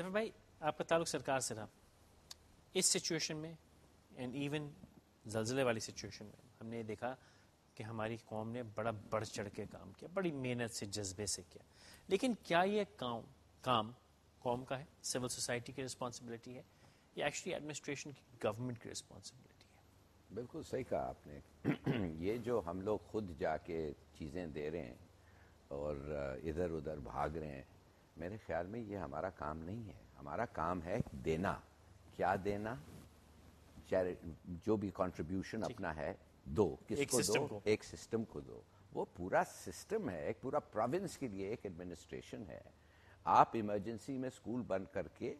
ظفر بھائی آپ کا تعلق سرکار سے رہا, اس سچویشن میں اینڈ ایون زلزلے والی سچویشن میں ہم نے دیکھا کہ ہماری قوم نے بڑا بڑھ چڑھ کے کام کیا, بڑی محنت سے جذبے سے کیا, لیکن کیا یہ کام قوم کا ہے, سول سوسائٹی کی رسپانسبلٹی ہے, یا ایکچولی ایڈمنسٹریشن کی, گورنمنٹ کی رسپانسبلٹی ہے؟ بالکل صحیح کہا آپ نے. یہ جو ہم لوگ خود جا کے چیزیں دے رہے ہیں اور ادھر ادھر بھاگ رہے ہیں, میرے خیال میں یہ ہمارا کام نہیں ہے. ہمارا کام ہے دینا. کیا دینا؟ جو بھی کنٹریبیوشن اپنا ہے دو. کس کو دو؟ ایک سسٹم کو دو. وہ پورا سسٹم ہے, ایک پورا پروونس کے لیے ایک ایڈمنسٹریشن ہے. آپ ایمرجنسی میں اسکول بند کر کے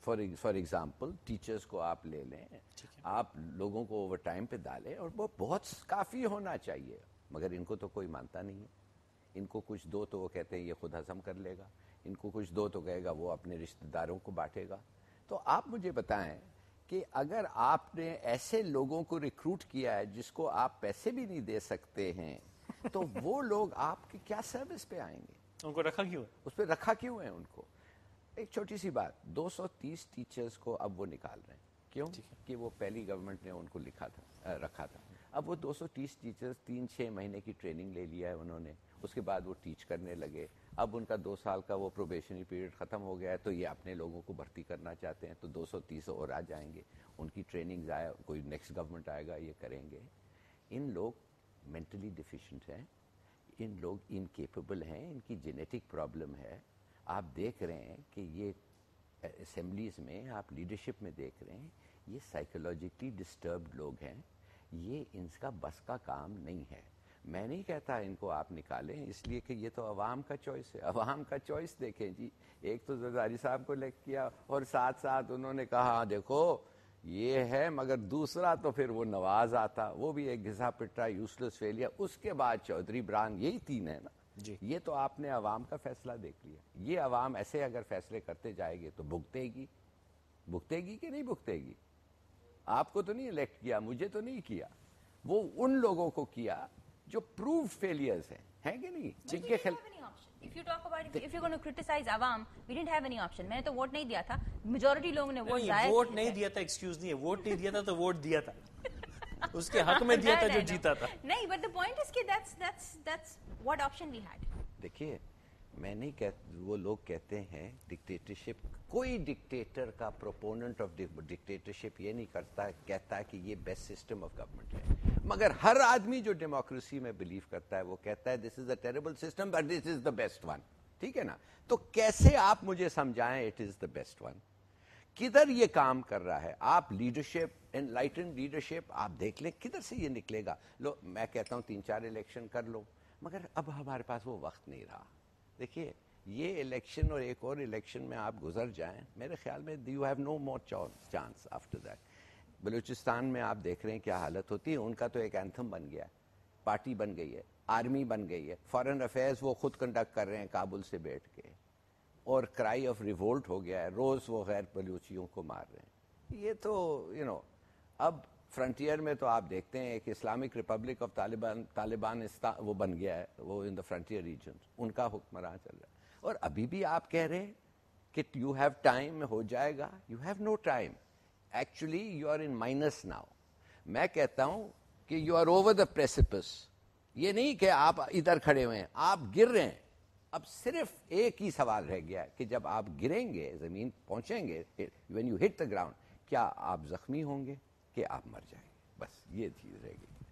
فار ایگزامپل ٹیچرز کو آپ لے لیں, آپ لوگوں کو اوور ٹائم پہ ڈالیں, اور وہ بہت کافی ہونا چاہیے, مگر ان کو تو کوئی مانتا نہیں ہے. ان کو کچھ دو تو وہ کہتے ہیں یہ خود ہضم کر لے گا, ان کو کچھ دو تو کہے گا وہ اپنے رشتہ داروں کو بانٹے گا. تو آپ مجھے بتائیں کہ اگر آپ نے ایسے لوگوں کو ریکروٹ کیا ہے جس کو آپ پیسے بھی نہیں دے سکتے ہیں, تو وہ لوگ آپ کی کیا سروس پہ آئیں گے؟ ان کو رکھا کیوں ہے؟ اس پہ رکھا کیوں ہے ان کو؟ ایک چھوٹی سی بات, 230 ٹیچرز کو اب وہ نکال رہے ہیں. کیوں؟ کہ وہ پہلی گورنمنٹ نے ان کو رکھا تھا. اب وہ 230 ٹیچرز 3-6 مہینے کی ٹریننگ لے لیا ہے انہوں نے, اس کے بعد وہ ٹیچ کرنے لگے. اب ان کا 2 سال کا وہ پروبیشنری پیریڈ ختم ہو گیا ہے, تو یہ اپنے لوگوں کو بھرتی کرنا چاہتے ہیں, تو 230 اور آ جائیں گے. ان کی ٹریننگ ضائع, کوئی نیکسٹ گورنمنٹ آئے گا یہ کریں گے. ان لوگ مینٹلی ڈیفیشینٹ ہیں, ان لوگ انکیپیبل ہیں, ان کی جینیٹک پرابلم ہے. آپ دیکھ رہے ہیں کہ یہ اسمبلیز میں, آپ لیڈرشپ میں دیکھ رہے ہیں, یہ سائیکولوجیکلی ڈسٹربڈ لوگ ہیں. یہ ان کا بس کا کام نہیں ہے. میں نہیں کہتا ان کو آپ نکالیں, اس لیے کہ یہ تو عوام کا چوائس ہے. عوام کا چوائس دیکھیں جی, ایک تو زرداری صاحب کو لیک کیا, اور ساتھ ساتھ انہوں نے کہا دیکھو یہ ہے, مگر دوسرا تو پھر وہ نواز آتا, وہ بھی ایک گھسا پٹا یوزلیس فیلئر. اس کے بعد چودھری بران, یہی 3 ہے نا جی. یہ تو آپ نے عوام کا فیصلہ دیکھ لیا. یہ عوام ایسے اگر فیصلے کرتے جائے گی تو بھگتے گی کہ نہیں بھگتے گی؟ آپ کو تو نہیں الیکٹ کیا, مجھے تو نہیں کیا, وہ ان لوگوں کو کیا جو پروف فیلیئرز ہیں کہ نہیں, جن کے If you talk about if you're going to criticize عوام, we didn't have any option. میں نے تو ووٹ نہیں دیا تھا, میجورٹی لوگوں نے ووٹ ضائع. ووٹ نہیں دیا تھا, ایکسکیوز نہیں ہے, ووٹ نہیں دیا تھا تو ووٹ دیا تھا, اس کے حق میں دیا تھا جو جیتا تھا. نہیں, but the point is کہ that's what option we had. دیکھیے میں نہیں کہتا, وہ لوگ کہتے ہیں ڈکٹیٹرشپ, کوئی ڈکٹیٹر کا پروپوننٹ آف ڈکٹیٹرشپ یہ نہیں کہتا کہ یہ بیسٹ سسٹم آف گورنمنٹ ہے, مگر ہر آدمی جو ڈیموکریسی میں بلیو کرتا ہے وہ کہتا ہے this is a terrible system but this is the best one. ٹھیک ہے نا؟ تو کیسے آپ مجھے سمجھائیں it is the best one? کدھر یہ کام کر رہا ہے؟ آپ لیڈرشپ, انلائٹن لیڈرشپ آپ دیکھ لیں کدھر سے یہ نکلے گا. لو میں کہتا ہوں 3-4 الیکشن کر لو, مگر اب ہمارے پاس وہ وقت نہیں رہا. دیکھیے یہ الیکشن اور ایک اور الیکشن میں آپ گزر جائیں, میرے خیال میں you have know more chance after that. Balochistan میں آپ دیکھ رہے ہیں کیا حالت ہوتی ہے, ان کا تو ایک اینتھم بن گیا, پارٹی بن گئی ہے, آرمی بن گئی ہے, فارن افیئرز وہ خود کنڈکٹ کر رہے ہیں کابل سے بیٹھ کے, اور کرائی آف ریوولٹ ہو گیا ہے, روز وہ غیر بلوچیوں کو مار رہے ہیں. یہ تو اب فرنٹیئر میں تو آپ دیکھتے ہیں ایک اسلامک ریپبلک آف طالبان وہ بن گیا ہے, وہ ان دا فرنٹیئر ریجن, ان کا حکمران چل رہا ہے. اور ابھی بھی آپ کہہ رہے ہیں کہ یو ہیو ٹائم, ہو جائے گا. You have no time, actually you are in minus now. میں کہتا ہوں کہ you are over the precipice. یہ نہیں کہ آپ ادھر کھڑے ہوئے ہیں, آپ گر رہے ہیں. اب صرف ایک ہی سوال رہ گیا کہ جب آپ گریں گے, زمین پہنچیں گے, when you hit the ground, کیا آپ زخمی ہوں گے کہ آپ مر جائیں گے؟ بس یہ چیز رہ گئی.